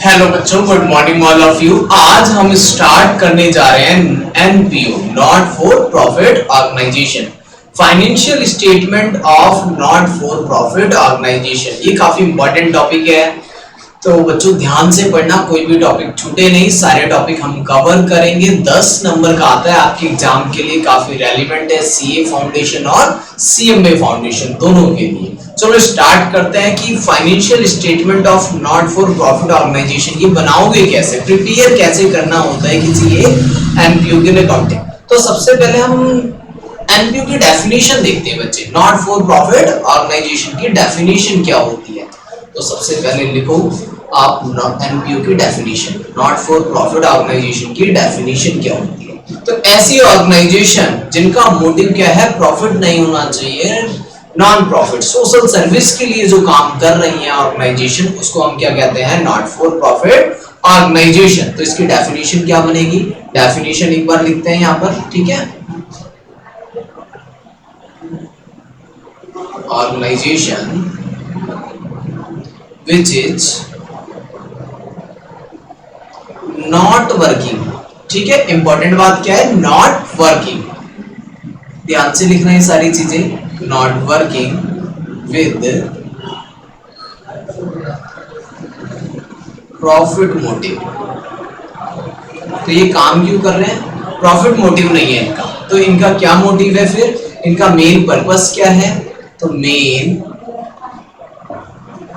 Hello बच्चों, good morning all of you. आज हम स्टार्ट करने जा रहे हैं NPO, not for profit organisation, financial statement of not for profit organisation. ये काफी इंपॉर्टेंट टॉपिक है, तो बच्चों ध्यान से पढ़ना, कोई भी टॉपिक छूटे नहीं, सारे टॉपिक हम कवर करेंगे। 10 नंबर का आता है आपके एग्जाम के लिए, काफी रेलिवेंट है सीए फाउंडेशन और सीएमए फाउंडेशन दोनों के लिए। चलो स्टार्ट करते हैं कि financial statement of not for profit organisation ये बनाओगे कैसे, प्रिपेयर कैसे करना होता है किसी ये एनपीओ के अकाउंटिंग। तो सबसे पहले हम एनपीओ की डेफिनेशन देखते हैं बच्चे। नॉट फॉर प्रॉफिट ऑर्गेनाइजेशन की डेफिनेशन क्या होती है, तो सबसे पहले लिखो आप एनपीओ की definition. Not for profit organisation की डेफिनेशन क्या होती है, तो ऐसी ऑर्गेनाइजेशन जिनका मोटिव क्या है, प्रॉफिट नहीं होना चाहिए, नॉन प्रॉफिट सोशल सर्विस के लिए जो काम कर रही है ऑर्गेनाइजेशन, उसको हम क्या कहते हैं, नॉट फॉर प्रॉफिट ऑर्गेनाइजेशन। तो इसकी डेफिनेशन क्या बनेगी, डेफिनेशन एक बार लिखते हैं यहाँ पर, ठीक है। Organisation which is not working, ठीक है। इंपॉर्टेंट बात क्या है, नॉट वर्किंग, ध्यान से लिखना है सारी चीजें। Not working with profit motive, तो ये काम क्यों कर रहे हैं, प्रॉफिट मोटिव नहीं है इनका। तो इनका क्या मोटिव है, फिर इनका मेन पर्पस क्या है, तो main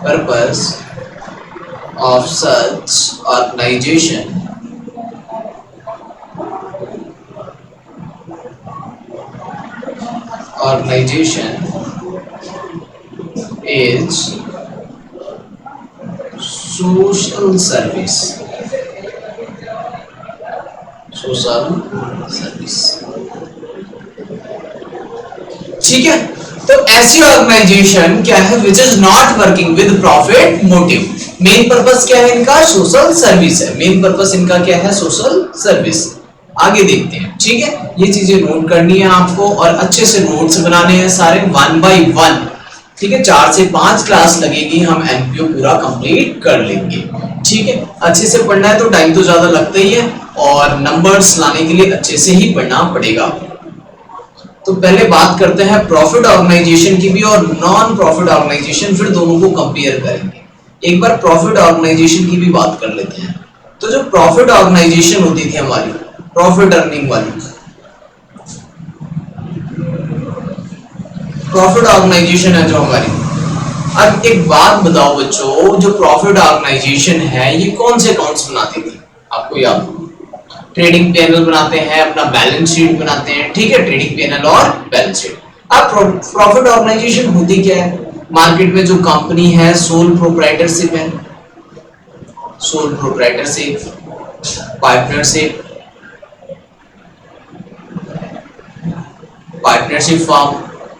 purpose of such organization is social service, ठीक है। तो ऐसी ऑर्गेनाइजेशन क्या है, which is not working with profit motive. Main purpose क्या है इनका, सोशल सर्विस है। मेन पर्पस इनका क्या है, सोशल सर्विस। आगे देखते हैं, ठीक है। ये चीजें नोट करनी है आपको और अच्छे से नोट्स बनाने हैं सारे 1 by 1, ठीक है। 4 से 5 क्लास लगेगी, हम एनपीओ पूरा कंप्लीट कर लेंगे, ठीक है। अच्छे से पढ़ना है, तो टाइम तो ज्यादा लगता ही है और नंबर्स लाने के लिए अच्छे से ही पढ़ना पड़ेगा। तो पहले बात करते हैं प्रॉफिट ऑर्गेनाइजेशन की भी और नॉन प्रॉफिट ऑर्गेनाइजेशन, फिर दोनों को कंपेयर करेंगे। एक बार प्रॉफिट ऑर्गेनाइजेशन की भी बात कर लेते हैं। तो जो प्रॉफिट ऑर्गेनाइजेशन होती थी हमारी, प्रॉफिट अर्निंग वाली प्रॉफिट ऑर्गेनाइजेशन है जो हमारी। अब एक बात बताओ बच्चों, जो प्रॉफिट ऑर्गेनाइजेशन है ये कौन से अकाउंट्स बनाती थी, आपको याद हो, ट्रेडिंग पैनल बनाते हैं, अपना बैलेंस शीट बनाते हैं, ठीक है। ट्रेडिंग पैनल और बैलेंस शीट। अब प्रॉफिट ऑर्गेनाइजेशन होती क्या है, मार्केट में जो कंपनी है सोल प्रोप्राइटरशिप है, sole proprietorship, partnership, partnership form,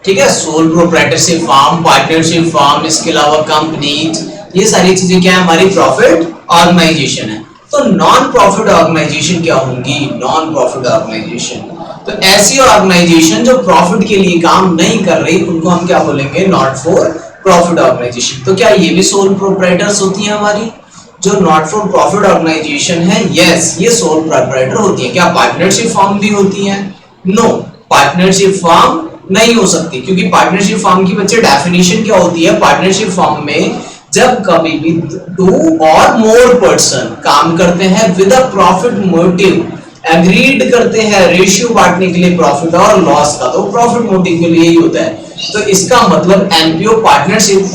ठीक है। Sole proprietorship form, partnership form, इसके अलावा कंपनीज, ये सारी चीजें क्या है, हमारी प्रॉफिट ऑर्गेनाइजेशन है। तो नॉन प्रॉफिट ऑर्गेनाइजेशन क्या होंगी, नॉन प्रॉफिट ऑर्गेनाइजेशन, तो ऐसी ऑर्गेनाइजेशन जो प्रॉफिट के लिए काम नहीं कर रही, उनको हम क्या बोलेंगे, नॉट फॉर प्रॉफिट ऑर्गेनाइजेशन। तो क्या ये भी सोल प्रोप्राइटर्स होती है हमारी, जो नॉट फॉर प्रॉफिट ऑर्गेनाइजेशन है, यस ये सोल प्रोप्राइटर होती है। क्या पार्टनरशिप फॉर्म भी होती है, नो, पार्टनरशिप फॉर्म नहीं हो सकती, क्योंकि पार्टनरशिप फॉर्म की बच्चे डेफिनेशन क्या होती है, पार्टनरशिप फॉर्म में जब कभी भी 2 और मोर पर्सन काम करते हैं with a profit motive, agreed करते हैं रेशियो बांटने के लिए प्रॉफिट और लॉस का, तो प्रॉफिट मोटिव के लिए ही होता है। तो इसका मतलब एनपीओ पार्टनरशिप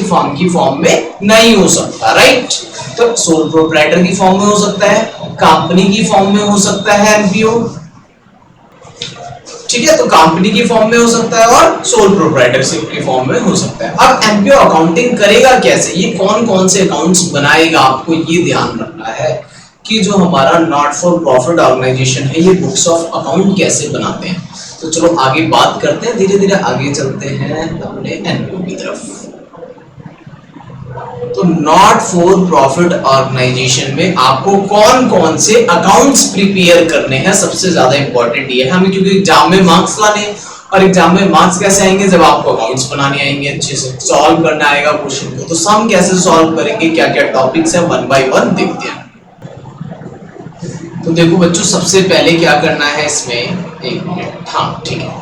फॉर्म की फॉर्म में नहीं हो सकता, राइट। तो सोल प्रोप्राइटर की फॉर्म में हो सकता है, कंपनी की फॉर्म में हो सकता है एनपीओ, ठीक है। तो कंपनी की फॉर्म में हो सकता है और सोल प्रोप्राइटरशिप की फॉर्म में हो सकता है। अब एनपीओ अकाउंटिंग करेगा कैसे, ये कौन कौन से अकाउंट्स बनाएगा, आपको ये ध्यान रखना है कि जो हमारा नॉट फॉर प्रॉफिट ऑर्गेनाइजेशन है ये बुक्स ऑफ अकाउंट कैसे बनाते हैं। तो चलो आगे बात करते हैं, धीरे धीरे आगे चलते हैं अपने एनपीओ की तरफ। तो नॉट फॉर प्रॉफिट ऑर्गेनाइजेशन में आपको कौन कौन से अकाउंट्स प्रिपेयर करने हैं, सबसे ज्यादा इंपॉर्टेंट ये है हमें, क्योंकि एग्जाम में मार्क्स लाने और एग्जाम में मार्क्स कैसे आएंगे, जब आपको अकाउंट्स बनाने आएंगे, अच्छे से सॉल्व करना आएगा क्वेश्चन को। तो सम कैसे सॉल्व करेंगे, क्या क्या टॉपिक्स है, 1 बाय 1 देखते हैं। तो देखो बच्चों, सबसे पहले क्या करना है इसमें, एक मिनट, हाँ ठीक है।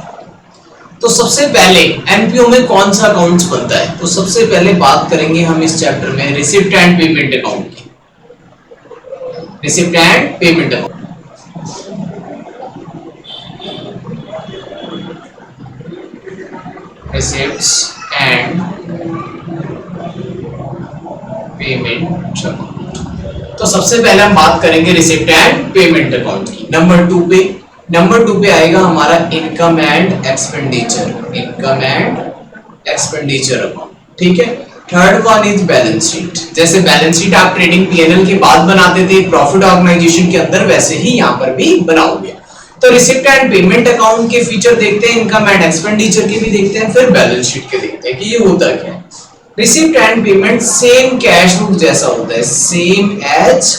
तो सबसे पहले एनपीओ में कौन सा अकाउंट्स बनता है, तो सबसे पहले बात करेंगे हम इस चैप्टर में रिसिप्ट एंड पेमेंट अकाउंट की। Receipt and payment account, receipts and payment account. तो सबसे पहले हम बात करेंगे रिसिप्ट एंड पेमेंट अकाउंट की। नंबर 2 पे आएगा हमारा income and expenditure, income and expenditure account, ठीक है। Third one is balance sheet. जैसे बैलेंस शीट आप ट्रेडिंग पीएनएल के बाद बनाते थे प्रॉफिट ऑर्गेनाइजेशन के अंदर, वैसे ही यहाँ पर भी बनाओगे। तो रिसिप्ट एंड पेमेंट अकाउंट के फीचर देखते हैं, इनकम एंड एक्सपेंडिचर के भी देखते हैं, फिर बैलेंस शीट के देखते हैं कि ये होता क्या है। Receipt and payment same cash book जैसा होता है, सेम एज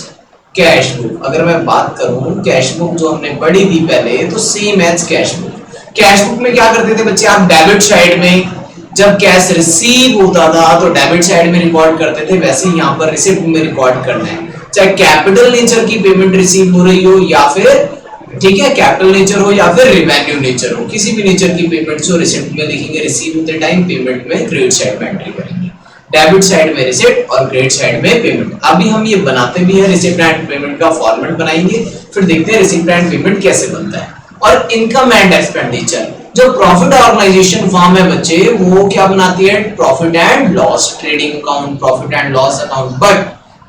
कैश बुक। अगर मैं बात करूं कैश बुक जो हमने पढ़ी थी पहले, तो same as cash book. Cash book में क्या करते थे बच्चे, आप डेबिट साइड में जब कैश रिसीव होता था तो डेबिट साइड में रिकॉर्ड करते थे, वैसे ही यहाँ पर रिसिप्ट में रिकॉर्ड करना है। चाहे कैपिटल नेचर की पेमेंट रिसीव हो रही हो या फिर, ठीक है, कैपिटल नेचर हो या फिर रिवेन्यू नेचर हो, किसी भी नेचर की पेमेंट जो रिसिप्ट में लिखेंगे, रिसीव होते टाइम पेमेंट में क्रेडिट साइड में एंट्री करेंगे। डेबिट साइड में रिसिप्ट और क्रेडिट साइड में पेमेंट। अभी हम ये बनाते भी हैं, रिसिप्ट एंड पेमेंट का फॉर्मेट बनाएंगे, फिर देखते हैं रिसिप्ट एंड पेमेंट कैसे बनता है। और इनकम एंड एक्सपेंडिचर, जो प्रॉफिट ऑर्गेनाइजेशन फॉर्म है बच्चे, वो क्या बनाती है, profit and loss trading account, profit and loss account. But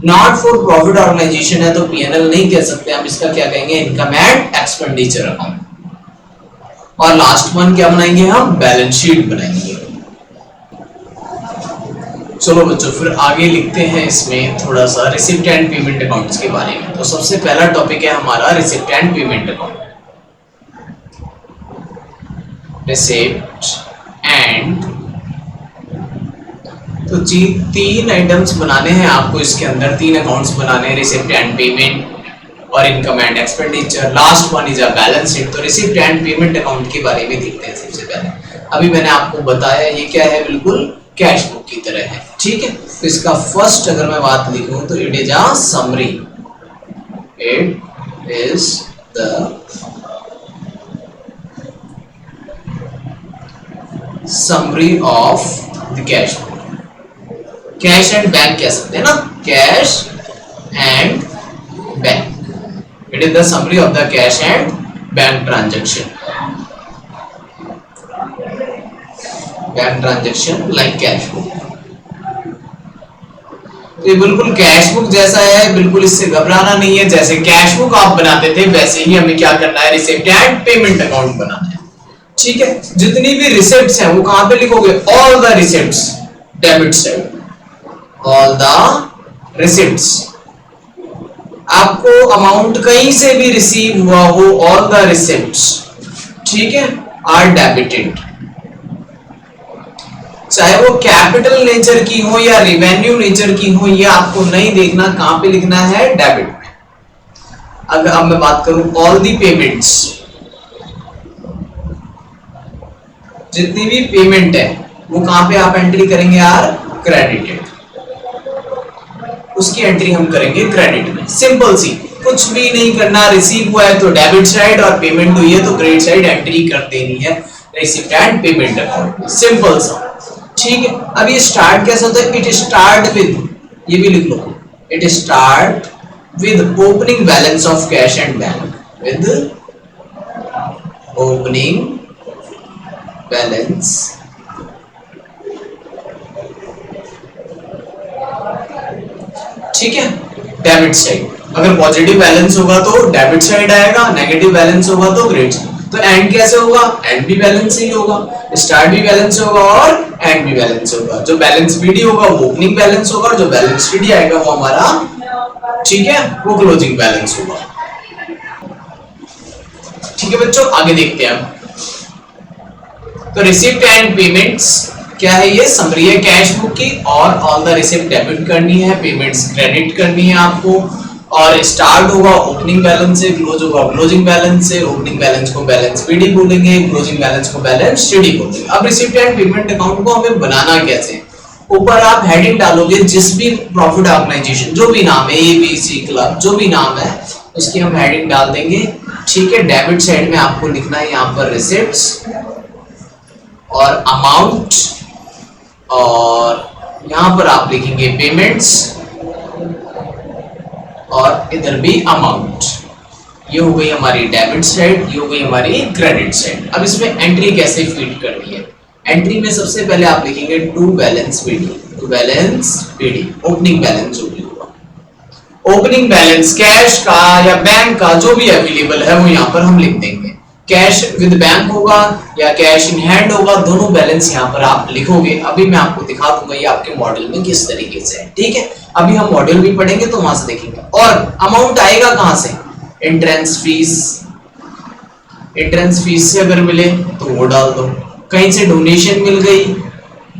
not for profit organisation है तो पीएनएल नहीं कह सकते हम, इसका क्या कहेंगे, इनकम एंड एक्सपेंडिचर अकाउंट। और लास्ट वन क्या बनाएंगे हम, बैलेंस शीट बनाएंगे। चलो बच्चों फिर आगे लिखते हैं इसमें थोड़ा सा रिसिप्ट एंड पेमेंट अकाउंट्स के बारे में। तो सबसे पहला टॉपिक है हमारा receipt and payment account. Receipt and, तो जी 3 आइटम्स बनाने हैं आपको इसके अंदर, 3 अकाउंट्स बनाने हैं, रिसिप्ट एंड पेमेंट और income and expenditure. Last one is a balance sheet. तो रिसिप्ट एंड पेमेंट अकाउंट के बारे में देखते हैं सबसे पहले। अभी मैंने आपको बताया ये क्या है, बिल्कुल कैश बुक की तरह है, ठीक है। तो इसका फर्स्ट अगर मैं बात लिखूं तो it is a summary, it is the summary of the cash book. Cash and bank कह सकते हैं ना, cash and bank, it is the summary of the cash and bank transaction, bank transaction like cash book. तो ये बिल्कुल cash book जैसा है, बिल्कुल इससे घबराना नहीं है। जैसे कैश बुक आप बनाते थे वैसे ही हमें क्या करना है, रिसिप्ट एंड पेमेंट अकाउंट बनाना है, ठीक है। जितनी भी रिसिप्ट्स हैं वो कहां पे लिखोगे, all the receipts, debit side, all the receipts. आपको अमाउंट कहीं से भी रिसीव हुआ हो, ऑल द रिसिप्ट्स, ठीक है, आर डेबिटेड। चाहे वो कैपिटल नेचर की हो या रिवेन्यू नेचर की हो, ये आपको नहीं देखना, कहां पे लिखना है, डेबिट में। अगर अब मैं बात करूं ऑल दी पेमेंट्स, जितनी भी पेमेंट है वो कहां पे आप एंट्री करेंगे, आर क्रेडिटेड, उसकी एंट्री हम करेंगे क्रेडिट में। सिंपल सी, कुछ भी नहीं करना, रिसीव हुआ है तो डेबिट साइड और पेमेंट हुई है तो क्रेडिट साइड एंट्री कर देनी है रिसिप्ट एंड पेमेंट अकाउंट में, सिंपल सा, ठीक है। अब ये स्टार्ट कैसे होता है, इट स्टार्ट विद, ये भी लिख लो, it start with opening balance of cash and bank, with opening balance ठीक है, डेबिट साइड। अगर पॉजिटिव बैलेंस होगा तो डेबिट साइड आएगा, नेगेटिव बैलेंस होगा तो क्रेडिट। तो एंड कैसे होगा, एंड भी बैलेंस ही होगा, स्टार्ट भी बैलेंस होगा और एंड भी बैलेंस होगा। जो बैलेंस बीडी होगा वो ओपनिंग बैलेंस होगा और जो बैलेंस बीडी आएगा वो हमारा, ठीक है, वो क्लोजिंग बैलेंस होगा। ठीक है बच्चों, आगे देखते हैं। तो रिसिप्ट एंड पेमेंट्स क्या है, ये समरी है कैश बुक की, और ऑल द रिसिप्ट डेबिट करनी है, पेमेंट्स क्रेडिट करनी है आपको, और स्टार्ट होगा ओपनिंग बैलेंस से, क्लोज होगा क्लोजिंग बैलेंस से। ओपनिंग बैलेंस को बैलेंस पीडी बोलेंगे, क्लोजिंग बैलेंस को बैलेंस सीडी बोलेंगे। अब रिसीप्ट एंड पेमेंट अकाउंट को हमें बनाना कैसे, ऊपर आप हेडिंग डालोगे, जिस भी प्रॉफिट ऑर्गेनाइजेशन जो भी नाम है, ए बी सी क्लब जो भी नाम है उसकी हम हेडिंग डाल देंगे। ठीक है, डेबिट साइड में आपको लिखना है यहाँ पर रिसिप्ट्स और अमाउंट, और यहाँ पर आप लिखेंगे पेमेंट्स और इधर भी अमाउंट। ये हो गई हमारी डेबिट साइड, ये हो गई हमारी क्रेडिट साइड। अब इसमें एंट्री कैसे फीड करनी है, एंट्री में सबसे पहले आप लिखेंगे to balance PD, to balance PD, opening balance जो भी होगा, ओपनिंग बैलेंस कैश का या बैंक का जो भी अवेलेबल है वो यहाँ पर हम लिख देंगे। कैश विद बैंक होगा या कैश इन हैंड होगा, दोनों बैलेंस यहाँ पर आप लिखोगे। अभी मैं आपको दिखा दूंगा ये आपके मॉडल में किस तरीके से है। ठीक है, अभी हम मॉडल भी पढ़ेंगे तो वहां से देखेंगे। और अमाउंट आएगा कहां से, एंट्रेंस फीस, एंट्रेंस फीस से अगर मिले तो वो डाल दो। कहीं से डोनेशन मिल गई,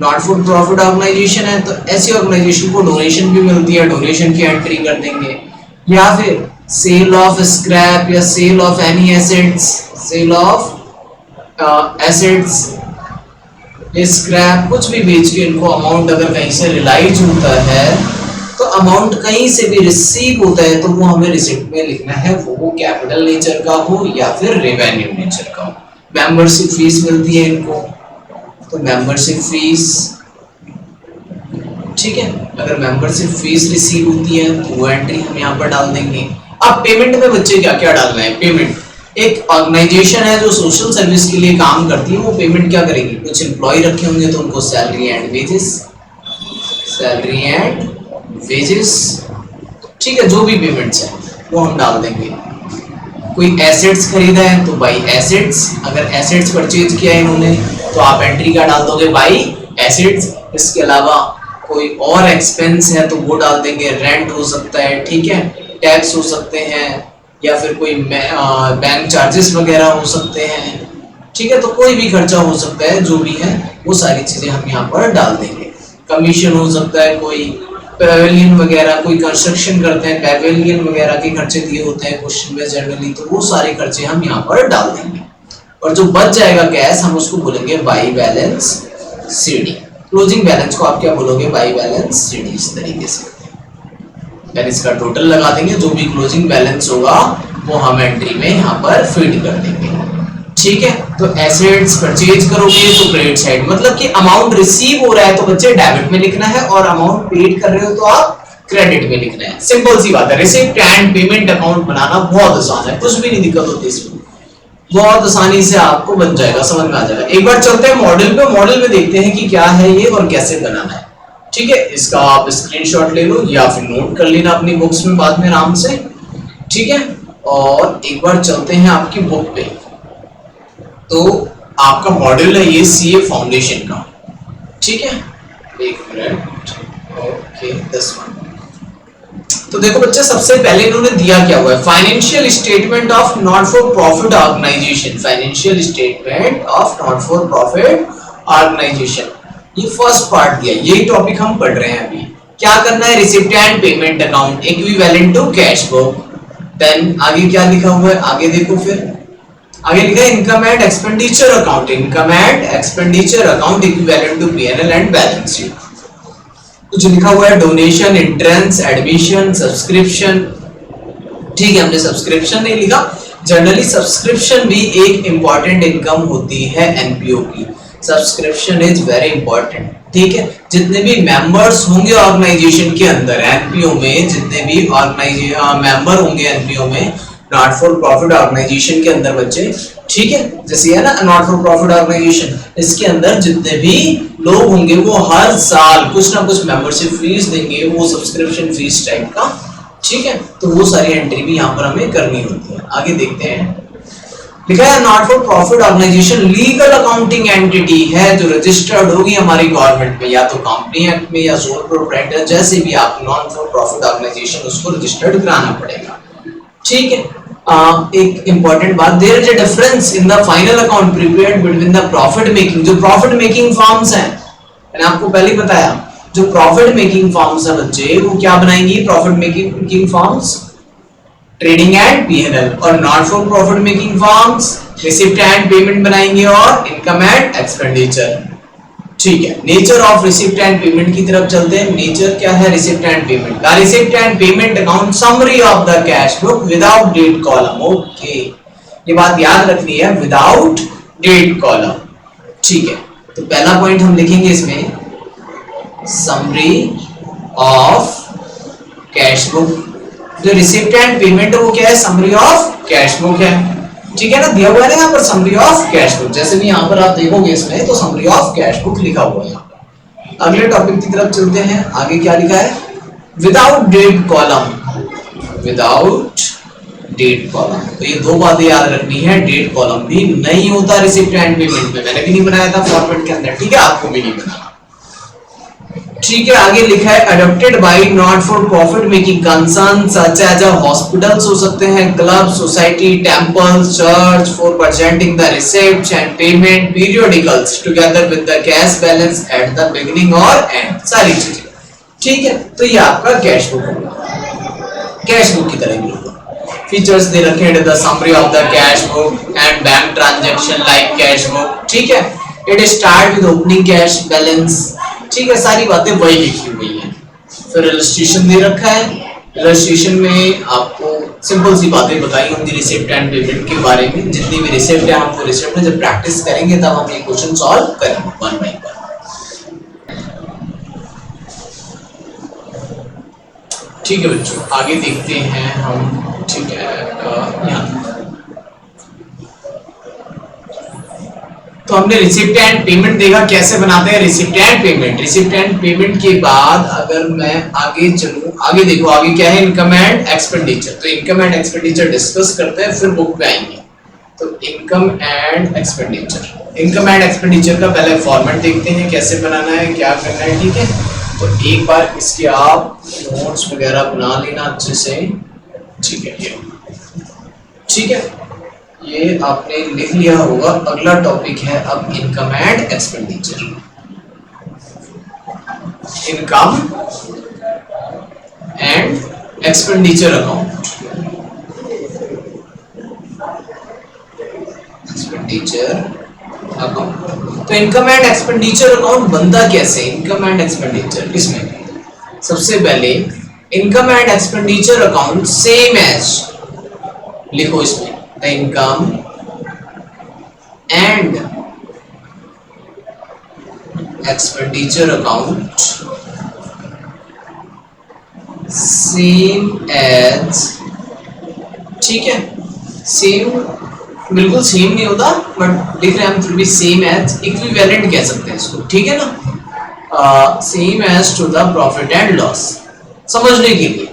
नॉट फॉर प्रॉफिट ऑर्गेनाइजेशन है तो ऐसी ऑर्गेनाइजेशन को डोनेशन भी मिलती है, डोनेशन की एंट्री कर देंगे। या फिर सेल ऑफ स्क्रैप या sale of any assets, sale of assets, scrap कुछ भी बेच के इनको अमाउंट अगर कहीं से रिलाइज होता है तो अमाउंट कहीं से भी रिसीव होता है तो वो हमें रिसिप्ट में लिखना है, वो कैपिटल नेचर का हो या फिर रेवेन्यू नेचर का हो। मेंबरशिप फीस मिलती है इनको तो मेंबरशिप फीस, ठीक है, अगर मेंबरशिप फीस रिसीव होती है तो वो एंट्री हम यहाँ पर डाल देंगे। अब पेमेंट में बच्चे क्या क्या डालना है, पेमेंट एक ऑर्गेनाइजेशन है जो सोशल सर्विस के लिए काम करती है, वो पेमेंट क्या करेगी, कुछ एम्प्लॉय रखे होंगे तो उनको salary and wages, salary and wages, ठीक है, जो भी पेमेंट्स है वो हम डाल देंगे। कोई एसेट्स खरीदा है तो बाई एसेट्स, अगर एसेट्स परचेज किया है इन्होंने तो आप एंट्री क्या डाल दोगे, बाई एसेट्स। इसके अलावा कोई और एक्सपेंस है तो वो डाल देंगे, रेंट हो सकता है, ठीक है, टैक्स हो सकते हैं या फिर कोई बैंक चार्जेस वगैरह हो सकते हैं, ठीक है, तो कोई भी खर्चा हो सकता है, जो भी है वो सारी चीजें हम यहाँ पर डाल देंगे। कमीशन हो सकता है, कोई पेवेलियन वगैरह, कोई कंस्ट्रक्शन करते हैं पेवेलियन वगैरह के खर्चे दिए होते हैं क्वेश्चन में जनरली, तो वो सारे खर्चे हम यहाँ पर डाल देंगे। और जो बच जाएगा कैश हम उसको बोलेंगे by balance CD. Closing balance को आप क्या बोलोगे, बाई बैलेंस सीडी। इस तरीके से फिर इसका टोटल लगा देंगे, जो भी क्लोजिंग बैलेंस होगा वो हम एंट्री में यहाँ पर फीड कर देंगे। ठीक है, तो एसेट्स परचेज करोगे तो क्रेडिट साइड, मतलब कि अमाउंट रिसीव हो रहा है तो बच्चे डेबिट में लिखना है और अमाउंट पेड कर रहे हो तो आप क्रेडिट में लिखना है। सिंपल सी बात है, रिसिप्ट एंड पेमेंट अकाउंट बनाना बहुत आसान है, कुछ भी नहीं दिक्कत होती इसमें, बहुत आसानी से आपको बन जाएगा, समझ में आ जाएगा। एक बार चलते हैं मॉडल पे, मॉडल में देखते हैं कि क्या है ये और कैसे बनाना है। ठीक है, इसका आप स्क्रीनशॉट ले लो या फिर नोट कर लेना अपनी बुक्स में बाद में आराम से। ठीक है, और एक बार चलते हैं आपकी बुक पे, तो आपका मॉड्यूल है ये सीए फाउंडेशन का। ठीक है, एक मिनट, ओके, 10 मिनट। तो देखो बच्चे, सबसे पहले इन्होंने दिया क्या हुआ है, financial statement of not for profit organisation, financial statement of not for profit organisation, ये फर्स्ट पार्ट दिया, यही टॉपिक हम पढ़ रहे हैं अभी। क्या करना है, receipt and payment account equivalent to cash book. Then आगे क्या लिखा हुआ है, आगे देखो, फिर आगे लिखा है income and expenditure account, income and expenditure account equivalent to PNL and balance sheet. कुछ लिखा हुआ है डोनेशन, एंट्रेंस, एडमिशन, सब्सक्रिप्शन। ठीक है, हमने सब्सक्रिप्शन नहीं लिखा, जनरली सब्सक्रिप्शन भी एक इंपॉर्टेंट इनकम होती है एनपीओ की, सब्सक्रिप्शन इज वेरी इंपॉर्टेंट। ठीक है, जितने भी मेंबर्स होंगे ऑर्गेनाइजेशन के अंदर एनपीओ में, जितने भी मेंबर होंगे एनपीओ में, नॉट फॉर प्रॉफिट ऑर्गेनाइजेशन के अंदर बच्चे, ठीक है, जैसे है ना नॉट फॉर प्रॉफिट ऑर्गेनाइजेशन, इसके अंदर जितने भी लोग होंगे वो हर साल कुछ ना कुछ मेंबरशिप फीस देंगे, वो सब्सक्रिप्शन फीस टाइप का। ठीक है, तो वो सारी एंट्री भी यहाँ पर हमें करनी होती है। आगे देखते हैं, लिखा है not for profit organisation legal accounting entity है जो रजिस्टर्ड होगी हमारी गवर्नमेंट में, या तो कंपनी एक्ट में या सोल प्रोप्राइटर, जैसे भी आप नॉन फॉर प्रॉफिट ऑर्गेनाइजेशन उसको रजिस्टर्ड कराना पड़ेगा। ठीक है, एक इंपॉर्टेंट बात, there is a difference in the final account prepared between the profit making, जो प्रॉफिट मेकिंग फर्म्स हैं, मैंने आपको पहले ही बताया, जो प्रॉफिट मेकिंग फर्म्स हैं बच्चे, वो क्या बनाएंगी, profit making firms trading and PNL, और not for profit making firms receipt and payment बनाएंगे और इनकम एंड एक्सपेंडिचर। ठीक है, nature of receipt and payment की तरफ चलते हैं। नेचर क्या है रिसिप्ट एंड पेमेंट का? Receipt and payment account summary of the cash book without date column. Okay, ये बात याद रखनी है, विदाउट डेट कॉलम। ठीक है, तो पहला पॉइंट हम लिखेंगे इसमें समरी ऑफ कैश बुक। जो रिसिप्ट एंड पेमेंट है वो क्या है? समरी ऑफ कैश बुक है। ठीक है ना, दिया हुआ है यहाँ पर समरी ऑफ कैश बुक, जैसे भी यहाँ पर आप देखोगे इसमें तो समरी ऑफ कैश बुक लिखा हुआ है यहाँ पर। अगले टॉपिक की तरफ चलते हैं, आगे क्या लिखा है? Without date column, without date column. तो ये दो बातें याद रखनी है, डेट कॉलम भी नहीं होता रिसिप्ट एंड पेमेंट में, मैंने भी नहीं बनाया था फॉर्मेट के अंदर, ठीक है, आपको भी नहीं बनाना। ठीक है, आगे लिखा है adopted by not for profit making concern such as hospitals हो सकते हैं, club, society, temples, church, for presenting the receipts and payment periodicals together with the cash balance at the beginning और एंड, सारी चीजें। ठीक है, तो ये आपका कैश बुक होगा, कैश बुक की तरह होगा। फीचर्स दे रखे हैं, the summary of the cash book and bank transaction like cash book. ठीक है, it start with opening cash balance. ठीक है, सारी बातें वही लिखी हुई हैं। फिर इलस्ट्रेशन दे रखा है, इलस्ट्रेशन में आपको सिंपल सी बातें बताई होंगी रिसिप्ट एंड पेमेंट के बारे में। जितनी भी रिसिप्ट है हमको रिसिप्ट में जब प्रैक्टिस करेंगे तब हम ये क्वेश्चन सॉल्व करेंगे वन बाय वन। ठीक है बच्चों, आगे देखते हैं हम। ठीक है, यहाँ तो हमने रिसिप्ट एंड पेमेंट देखा कैसे बनाते हैं receipt and payment. Receipt and payment के बाद अगर मैं आगे चलूं, आगे देखो आगे क्या है? Income and expenditure. तो इनकम एंड एक्सपेंडिचर डिस्कस करते हैं, फिर बुक पे आएंगे। तो income and expenditure, income and expenditure का पहले फॉर्मेट देखते हैं कैसे बनाना है, क्या करना है। ठीक है, तो एक बार इसके आप नोट्स वगैरह बना लेना अच्छे से। ठीक है, ये ठीक है, ये आपने लिख लिया होगा। अगला टॉपिक है अब income and expenditure. Income and expenditure account, expenditure account. तो इनकम एंड एक्सपेंडिचर अकाउंट बनता कैसे? इनकम एंड एक्सपेंडिचर, इसमें सबसे पहले income and expenditure account same as, लिखो इसमें the income and expenditure account same as. ठीक है, सेम बिल्कुल सेम नहीं होता बट लिख रहे हैं हम फिर भी सेम एज, इक्विवेलेंट कह सकते हैं इसको। ठीक है ना, same as to the profit and loss, समझने के लिए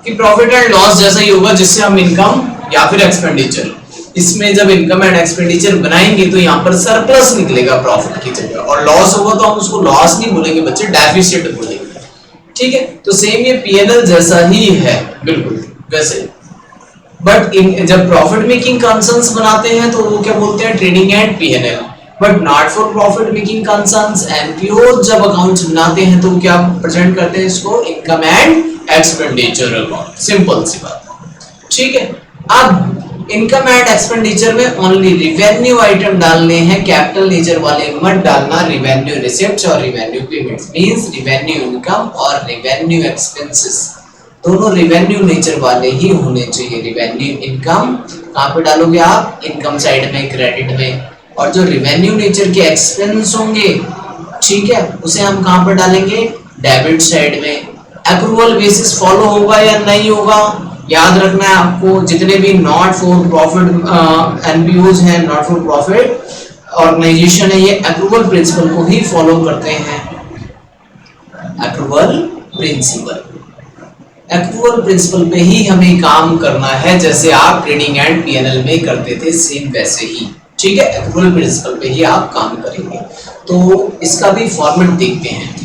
कि प्रॉफिट एंड लॉस जैसा ही होगा जिससे हम इनकम या फिर एक्सपेंडिचर, इसमें जब इनकम एंड एक्सपेंडिचर बनाएंगे तो यहाँ पर सरप्लस निकलेगा प्रॉफिट की जगह, और लॉस होगा तो हम उसको लॉस नहीं बोलेंगे बच्चे, डेफिसिट बोलेंगे। ठीक है, तो सेम ये पीएनएल जैसा ही है बिल्कुल वैसे, बट जब प्रॉफिट मेकिंग कंसर्न्स बनाते हैं तो वो क्या बोलते हैं? Trading and PNL. But not for profit making concerns NPO जब अकाउंट्स बनाते हैं तो क्या प्रेजेंट करते हैं इसको? Income and expenditure account, simple सी बात। ठीक है, अब इनकम एंड एक्सपेंडिचर में ओनली रिवेन्यू आइटम डालने हैं, कैपिटल नेचर वाले मत डालना। रिवेन्यू रिसिप्ट्स और revenue payments means revenue income और रिवेन्यू एक्सपेंसेस दोनों रिवेन्यू नेचर वाले ही होने चाहिए। रिवेन्यू इनकम कहाँ पे डालोगे आप? इनकम साइड में, क्रेडिट में। और जो रिवेन्यू नेचर के एक्सपेंस होंगे, ठीक है, उसे हम कहाँ पर डालेंगे? डेबिट साइड में। एक्रूवल बेसिस फॉलो होगा या नहीं होगा याद रखना है आपको। जितने भी नॉट फॉर प्रॉफिट एनपीओज हैं, नॉट फॉर प्रॉफिट ऑर्गेनाइजेशन है, ये एक्रूवल प्रिंसिपल को ही फॉलो करते हैं। एक्रूवल प्रिंसिपल, एक्रूवल प्रिंसिपल पे ही हमें काम करना है, जैसे आप ट्रेडिंग एंड पीएनएल में करते थे सेम वैसे ही। ठीक है, एक्रूवल प्रिंसिपल पे ही आप काम करेंगे। तो इसका भी फॉर्मेट देखते हैं।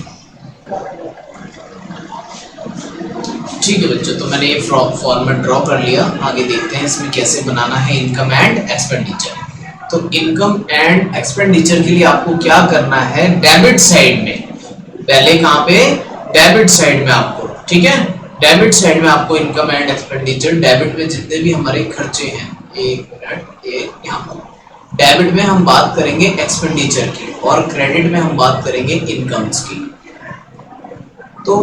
ठीक है बच्चों, तो मैंने ये फॉर्मेट ड्रॉ कर लिया। आगे देखते हैं इसमें कैसे बनाना है इनकम एंड एक्सपेंडिचर। तो इनकम एंड एक्सपेंडिचर के लिए आपको क्या करना है? डेबिट साइड में, पहले कहाँ पे? डेबिट साइड में आपको, ठीक है, डेबिट साइड में आपको इनकम एंड एक्सपेंडिचर, डेबिट में जितने भी हमारे खर्चे हैं, एक मिनट, ये यहाँ पर डेबिट में हम बात करेंगे एक्सपेंडिचर की और क्रेडिट में हम बात करेंगे इनकम्स की। तो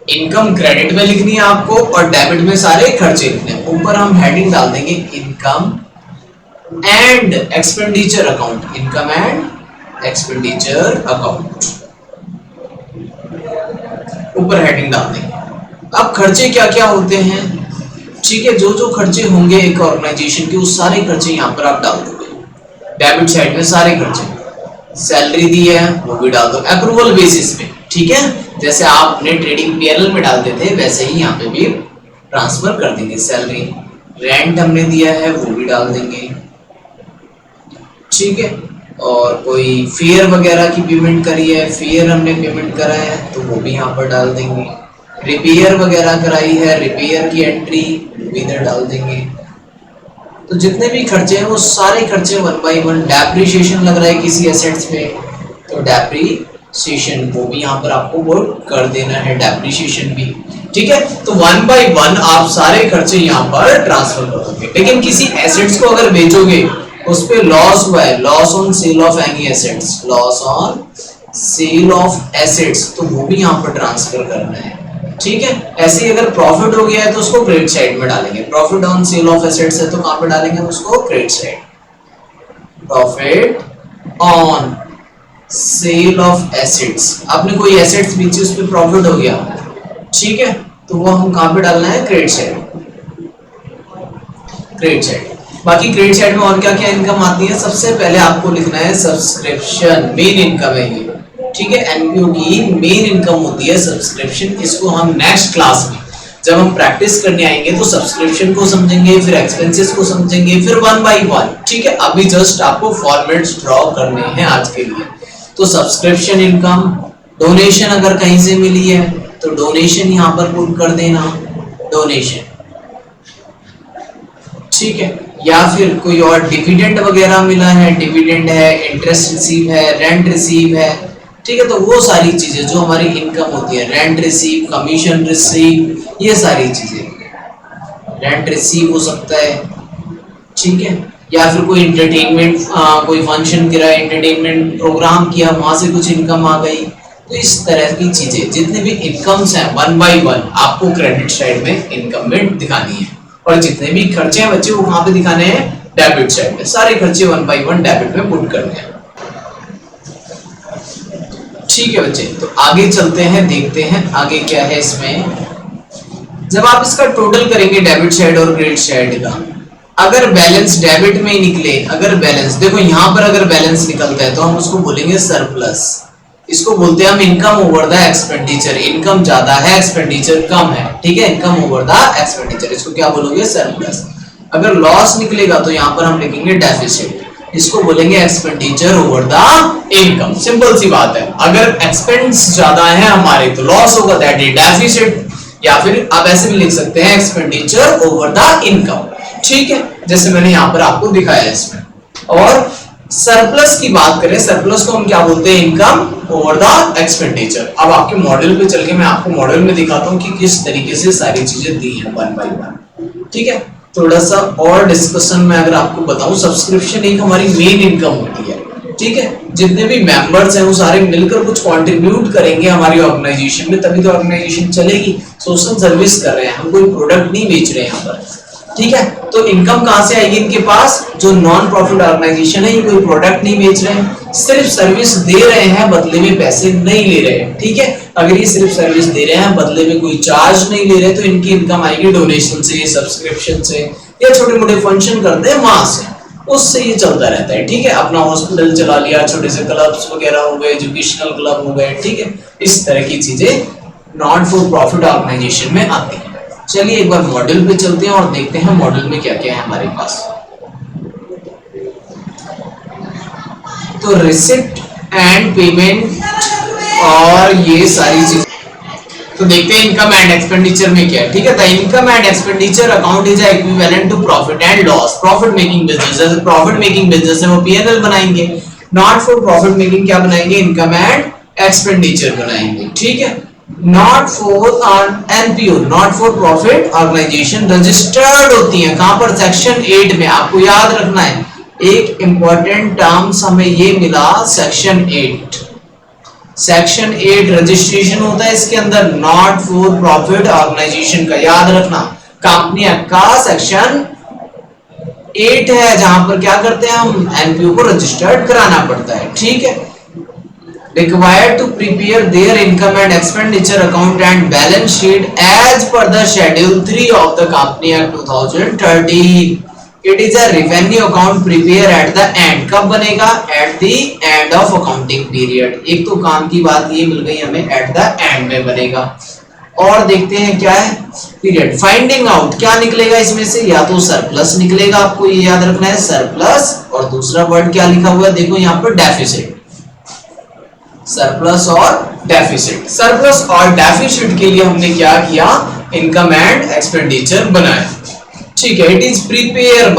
इनकम क्रेडिट में लिखनी है आपको और डेबिट में सारे खर्चे लिखने हैं। ऊपर हम हेडिंग डाल देंगे income and expenditure account, income and expenditure account, ऊपर हेडिंग डाल देंगे। अब खर्चे क्या क्या होते हैं, ठीक है, जो जो खर्चे होंगे एक ऑर्गेनाइजेशन के, उस सारे खर्चे यहाँ पर आप डाल दोगे। डेबिट साइड में सारे खर्चे, सैलरी दी है वो भी डाल दो अप्रूवल बेसिस पे, ठीक है, जैसे आप अपने ट्रेडिंग पीएनएल में डालते थे वैसे ही यहाँ पे भी ट्रांसफर कर देंगे सैलरी। रेंट हमने दिया है वो भी डाल देंगे, ठीक है, और कोई फेयर वगैरह की पेमेंट करी है, फेयर हमने पेमेंट करा है तो वो भी यहाँ पर डाल देंगे। रिपेयर वगैरह कराई है, रिपेयर की एंट्री भी इधर डाल देंगे। तो जितने भी खर्चे हैं वो सारे खर्चे वन बाय वन। डेप्रिसिएशन लग रहा है किसी एसेट्स पे तो डेप्रिसिएशन वो भी यहाँ पर आपको वर्क कर देना है, डेप्रिसिएशन भी, ठीक है। तो वन बाय वन आप सारे खर्चे यहाँ पर ट्रांसफर करोगे। लेकिन किसी एसेट्स को अगर बेचोगे उस पे लॉस हुआ है, loss on sale of any assets, loss on sale of assets, तो वो भी यहाँ पर ट्रांसफर करना है, ठीक है। ऐसे ही अगर प्रॉफिट हो गया है तो उसको क्रेडिट साइड में डालेंगे। Profit on sale of assets है तो कहां पे डालेंगे उसको, credit side. Profit on sale of assets, आपने कोई एसेट्स बेची उस पे प्रॉफिट हो गया, ठीक है, तो वो हम कहां पे डालना है, क्रेडिट साइड, क्रेडिट साइड। बाकी क्रेडिट साइड में और क्या क्या इनकम आती है, सबसे पहले आपको लिखना है सब्सक्रिप्शन, मेन इनकम है ये, ठीक है। एनपीओ की मेन इनकम होती है सब्सक्रिप्शन। इसको हम नेक्स्ट क्लास में जब हम प्रैक्टिस करने आएंगे तो सब्सक्रिप्शन को समझेंगे, फिर एक्सपेंसेस को समझेंगे, फिर वन बाय वन, ठीक है। अभी जस्ट आपको फॉर्मेट्स ड्रॉ करने हैं आज के लिए। तो सब्सक्रिप्शन इनकम, डोनेशन अगर कहीं से मिली है तो डोनेशन यहाँ पर पुट कर देना, डोनेशन, ठीक है। या फिर कोई और डिविडेंड वगैरह मिला है, डिविडेंड है, इंटरेस्ट रिसीव है, रेंट रिसीव है, ठीक है। तो वो सारी चीजें जो हमारी इनकम होती है, रेंट रिसीव, कमीशन रिसीव, ये सारी चीजें, रेंट रिसीव हो सकता है, ठीक है। या फिर कोई एंटरटेनमेंट, कोई फंक्शन किया, एंटरटेनमेंट प्रोग्राम किया, वहां से कुछ इनकम आ गई। तो इस तरह की चीजें जितने भी इनकम्स हैं वन बाय वन आपको क्रेडिट साइड में इनकम में दिखानी है, और जितने भी खर्चे हैं बच्चे वो कहां पे दिखाने हैं, डेबिट साइड में। सारे खर्चे वन बाय वन डेबिट में पुट करने हैं, ठीक है बच्चे। तो आगे चलते हैं, देखते हैं आगे क्या है इसमें। जब आप इसका टोटल करेंगे डेबिट साइड और क्रेडिट साइड का, अगर बैलेंस डेबिट में ही निकले, अगर बैलेंस देखो यहाँ पर अगर बैलेंस निकलता है तो हम उसको बोलेंगे सरप्लस। इसको बोलते हैं हम income over the expenditure, income ज्यादा है एक्सपेंडिचर कम है, ठीक है, इनकम ओवर द एक्सपेंडिचर, इसको क्या बोलोगे, सरप्लस। अगर लॉस निकलेगा तो यहाँ पर हम लिखेंगे डेफिसिट, इसको बोलेंगे expenditure over the income. Simple सी बात है, अगर एक्सपेंस ज्यादा है हमारे तो लॉस होगा, दैट इज डेफिसिट। या फिर आप ऐसे भी लिख सकते हैं एक्सपेंडिचर ओवर द इनकम, ठीक है, जैसे मैंने यहाँ पर आपको दिखाया इसमें। और सरप्लस की बात करें, सरप्लस को हम क्या बोलते हैं, इनकम ओवर द एक्सपेंडिचर। अब आपके मॉडल पे चल के मैं आपको मॉडल में दिखाता हूँ कि किस तरीके से सारी चीजें दी हैं वन बाय वन, ठीक है। थोड़ा सा और डिस्कशन में अगर आपको बताऊं, सब्सक्रिप्शन एक हमारी मेन इनकम होती है, ठीक है। जितने भी मेंबर्स हैं वो सारे मिलकर कुछ कंट्रीब्यूट करेंगे हमारी ऑर्गेनाइजेशन में, तभी तो ऑर्गेनाइजेशन चलेगी। सोशल सर्विस कर रहे हैं हम, कोई प्रोडक्ट नहीं बेच रहे हैं यहाँ पर, ठीक है। तो इनकम कहां से आएगी इनके पास, जो नॉन प्रॉफिट ऑर्गेनाइजेशन है, ये कोई प्रोडक्ट नहीं बेच रहे हैं, सिर्फ सर्विस दे रहे हैं, बदले में पैसे नहीं ले रहे हैं, ठीक है। अगर ये सिर्फ सर्विस दे रहे हैं, बदले में कोई चार्ज नहीं ले रहे, तो इनकी इनकम आएगी डोनेशन से, सब्सक्रिप्शन से, या छोटे मोटे फंक्शन करते हैं वहां से, उससे ये चलता रहता है, ठीक है। अपना हॉस्पिटल चला लिया, छोटे से क्लब्स वगैरह हो गए, एजुकेशनल क्लब हो गए, ठीक है। इस तरह की चीजें नॉन फॉर प्रॉफिट ऑर्गेनाइजेशन में आती है। चलिए एक बार मॉडल पे चलते हैं और देखते हैं मॉडल में क्या क्या है हमारे पास। तो रिसिप्ट एंड पेमेंट और ये सारी चीजें, तो देखते हैं इनकम एंड एक्सपेंडिचर में क्या है, ठीक है। The income and expenditure account is equivalent to profit and loss. Profit making business, जैसे प्रॉफिट मेकिंग बिजनेस है वो पीएनएल बनाएंगे, नॉट फॉर प्रॉफिट मेकिंग क्या बनाएंगे, इनकम एंड एक्सपेंडिचर बनाएंगे, ठीक है। Not for NPO, not for profit organisation registered होती है कहां पर, सेक्शन 8 में। आपको याद रखना है, एक इंपॉर्टेंट टर्म्स हमें ये मिला, सेक्शन 8। सेक्शन 8 रजिस्ट्रेशन होता है इसके अंदर, नॉट फॉर प्रॉफिट ऑर्गेनाइजेशन का याद रखना। कंपनी एक्ट का सेक्शन 8 है जहां पर क्या करते हैं हम, एनपीओ को रजिस्टर्ड कराना पड़ता है, ठीक है। required to prepare their income and expenditure account and balance sheet as per the schedule 3 of the company act 2013. it is a revenue account prepare at the end, कब बनेगा, at the end of accounting period। एक तो काम की बात ये मिल गई हमें, at the end में बनेगा। और देखते हैं क्या है, पीरियड फाइंडिंग आउट क्या निकलेगा इसमें से, या तो सरप्लस निकलेगा, आपको ये याद रखना है सरप्लस, और दूसरा वर्ड क्या लिखा हुआ है देखो यहाँ पर, डेफिसिट। सरप्लस और डेफिसिट, सरप्लस और डेफिसिट के लिए हमने क्या किया, इनकम एंड एक्सपेंडिचर बनाया, ठीक है। It is prepare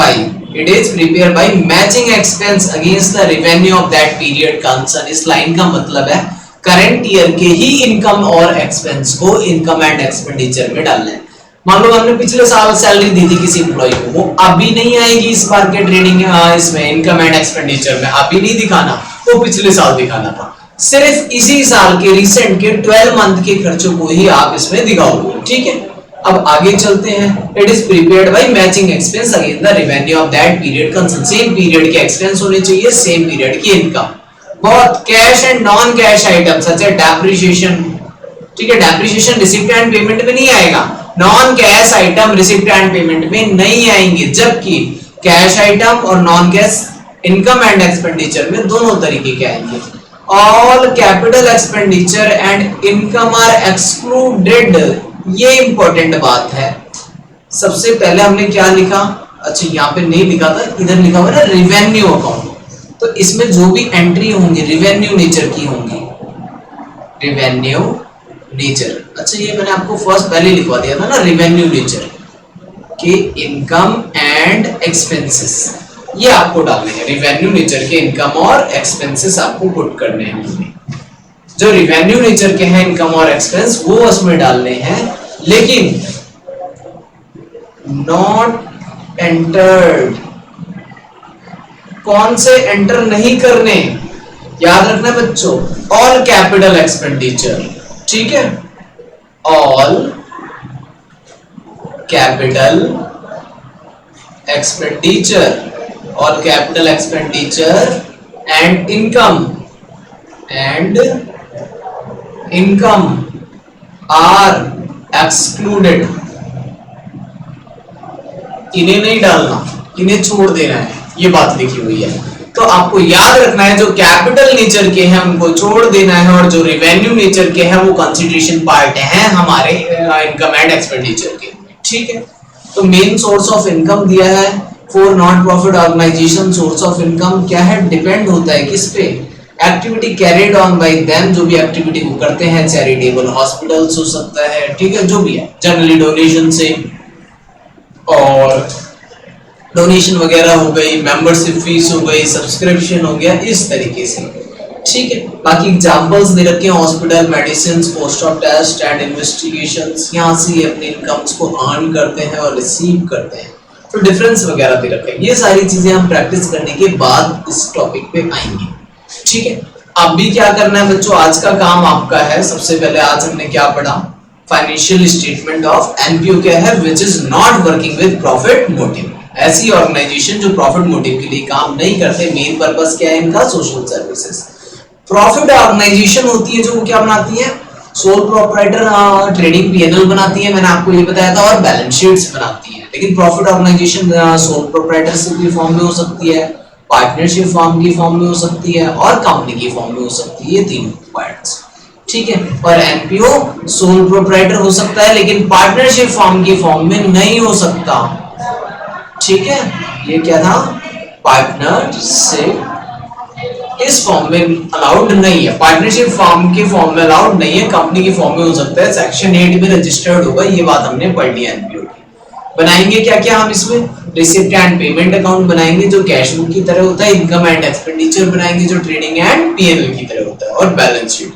by matching expense against the revenue of that period concern. इस लाइन का मतलब है करंट ईयर के ही इनकम और एक्सपेंस को इनकम एंड एक्सपेंडिचर में डालना है। मान लो हमने पिछले साल सैलरी दी थी किसी एम्प्लॉय को, वो अभी नहीं आएगी इस बार के ट्रेडिंग इसमें इनकम एंड एक्सपेंडिचर में, अभी नहीं दिखाना, वो पिछले साल दिखाना था। सिर्फ इसी साल के रिसेंट के 12 मंथ के खर्चों को ही आप इसमें दिखाओगे, ठीक है। अब आगे चलते हैं, it is prepared by matching expense against the revenue of that period concern. Same period के एक्सपेंस होने चाहिए, सेम पीरियड की इनकम। बहुत cash and non cash item such है डेप्रिसिएशन, ठीक है, डेप्रिसिएशन रिसिप्ट एंड पेमेंट में नहीं आएगा, non cash item receipt and payment में नहीं आएंगे, जबकि कैश आइटम और non cash income and expenditure में दोनों तरीके के आएंगे। All capital expenditure and income are excluded, ये इंपॉर्टेंट बात है। सबसे पहले हमने क्या लिखा, अच्छा यहाँ पे नहीं लिखा था, इधर लिखा हुआ है रेवेन्यू अकाउंट, तो इसमें जो भी एंट्री होंगी रेवेन्यू नेचर की होंगी, रेवेन्यू नेचर। अच्छा ये मैंने आपको फर्स्ट पहले लिखवा दिया था ना, रेवेन्यू नेचर के इनकम एंड एक्सपेंसेस, ये आपको डालने हैं, रेवेन्यू नेचर के इनकम और एक्सपेंसेस आपको पुट करने हैं। जो रेवेन्यू नेचर के हैं इनकम और एक्सपेंस वो उसमें डालने हैं, लेकिन नॉट एंटर्ड, कौन से एंटर नहीं करने, याद रखना बच्चों, ऑल कैपिटल एक्सपेंडिचर, ठीक है, all capital expenditure, all capital expenditure and income are excluded, इन्हें नहीं डालना, इन्हें छोड़ देना है, ये बात लिखी हुई है। तो आपको याद रखना है जो कैपिटल नेचर के हैं उनको छोड़ देना है, और जो रेवेन्यू नेचर के हैं वो कंसिडरेशन पार्ट हैं हमारे इनकम एंड एक्सपेंडिचर के, ठीक है। तो मेन सोर्स ऑफ इनकम दिया है for non profit organisation. Source of income क्या है, डिपेंड होता है किस पे, activity carried on by them, जो भी एक्टिविटी वो करते हैं, चैरिटेबल हॉस्पिटल्स हो सकता है, ठीक है, जो भी है, जनरली डोनेशन से, और डोनेशन वगैरह हो गई, मेंबरशिप फीस हो गई, सब्सक्रिप्शन हो गया, इस तरीके से, ठीक है। बाकी एग्जांपल्स दे रखे हैं, hospital, medicine, post of test and investigations, यहाँ से अपने इनकम्स को अर्न करते हैं और रिसीव करते हैं, तो डिफरेंस वगैरह दे रखे हैं। ये सारी चीजें हम प्रैक्टिस करने के बाद इस टॉपिक पे आएंगे, ठीक है। अब भी क्या करना है बच्चों, आज का काम आपका है, सबसे पहले आज हमने क्या पढ़ा, फाइनेंशियल स्टेटमेंट ऑफ एनपीओ क्या है, which is not working with profit motive. ऐसी ऑर्गेनाइजेशन जो प्रॉफिट मोटिव के लिए काम नहीं करते, मेन पर्पस क्या है इनका, सोशल सर्विसेज। प्रॉफिट ऑर्गेनाइजेशन होती है जो क्या बनाती है, सोल प्रोप्राइटर ट्रेडिंग पीएनएल बनाती है, मैंने आपको ये बताया था, और बैलेंस शीट्स बनाती है। लेकिन प्रॉफिट ऑर्गेनाइजेशन सोल प्रोप्राइटरशिप की फॉर्म में हो सकती है, पार्टनरशिप फॉर्म की फॉर्म में हो सकती है, और कंपनी की फॉर्म में हो सकती है, ये तीनों पार्ट्स, ठीक है। और एनपीओ सोल प्रोप्राइटर हो सकता है लेकिन पार्टनरशिप फॉर्म की फॉर्म में नहीं हो सकता, ठीक है। ये क्या था, पार्टनरशिप इस फॉर्म में अलाउड नहीं है, पार्टनरशिप फॉर्म के फॉर्म में अलाउड नहीं है, कंपनी की फॉर्म में हो सकता है, सेक्शन 8 में रजिस्टर्ड होगा, ये बात हमने पढ़ ली एनपीओ की। बनाएंगे क्या क्या हम इसमें, रिसिप्ट एंड पेमेंट अकाउंट बनाएंगे जो कैश बुक की तरह होता है, इनकम एंड एक्सपेंडिचर बनाएंगे जो ट्रेडिंग एंड पीएनएल की तरह होता है, और balance sheet.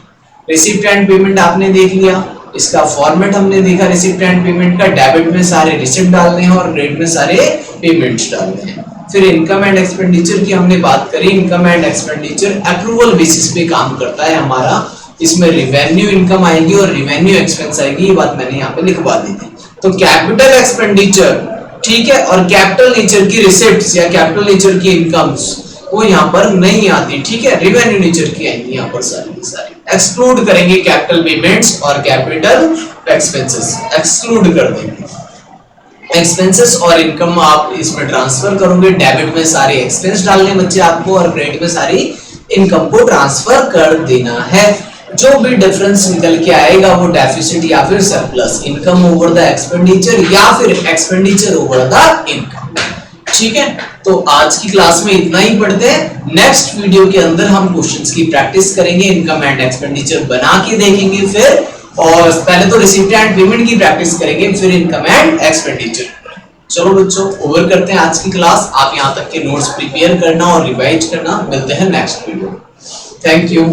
Receipt and payment आपने देख लिया, इसका फॉर्मेट हमने देखा रिसिप्ट एंड पेमेंट का, डेबिट में सारे रिसिप्ट डालने हैं और क्रेडिट में सारे पेमेंट्स डालने हैं। फिर इनकम एंड एक्सपेंडिचर की हमने बात करी, income and expenditure approval basis पे काम करता है हमारा, इसमें रिवेन्यू इनकम आएगी और रिवेन्यू एक्सपेंस आएगी, ये बात मैंने यहाँ पे लिखवा दी थी। तो कैपिटल एक्सपेंडिचर, ठीक है, और कैपिटल नेचर की रिसिप्ट्स या कैपिटल नेचर की इनकम्स वो यहाँ पर नहीं आती, ठीक है, रिवेन्यू नेचर की आएंगी यहाँ पर सारी सारी। एक्सक्लूड करेंगे कैपिटल पेमेंट्स और कैपिटल एक्सपेंसेस, एक्सक्लूड कर देंगे। एक्सपेंसेस और इनकम आप इसमें ट्रांसफर करोगे, डेबिट में सारे एक्सपेंस डालने बच्चे आपको और क्रेडिट में सारी इनकम को ट्रांसफर कर देना है। जो भी डिफरेंस निकल के आएगा वो डेफिसिट या फिर surplus, income over the expenditure या फिर एक्सपेंडिचर ओवर द इनकम, ठीक है। तो आज की क्लास में इतना ही पढ़ते हैं, नेक्स्ट वीडियो के अंदर हम क्वेश्चंस की प्रैक्टिस करेंगे, इनकम एंड एक्सपेंडिचर बना के देखेंगे फिर, और पहले तो रिसिप्ट एंड पेमेंट की प्रैक्टिस करेंगे, फिर इनकम एंड एक्सपेंडिचर। चलो बच्चों, ओवर करते हैं आज की क्लास। आप यहां तक के नोट्स प्रिपेयर करना और रिवाइज करना। मिलते हैं नेक्स्ट वीडियो। Thank you.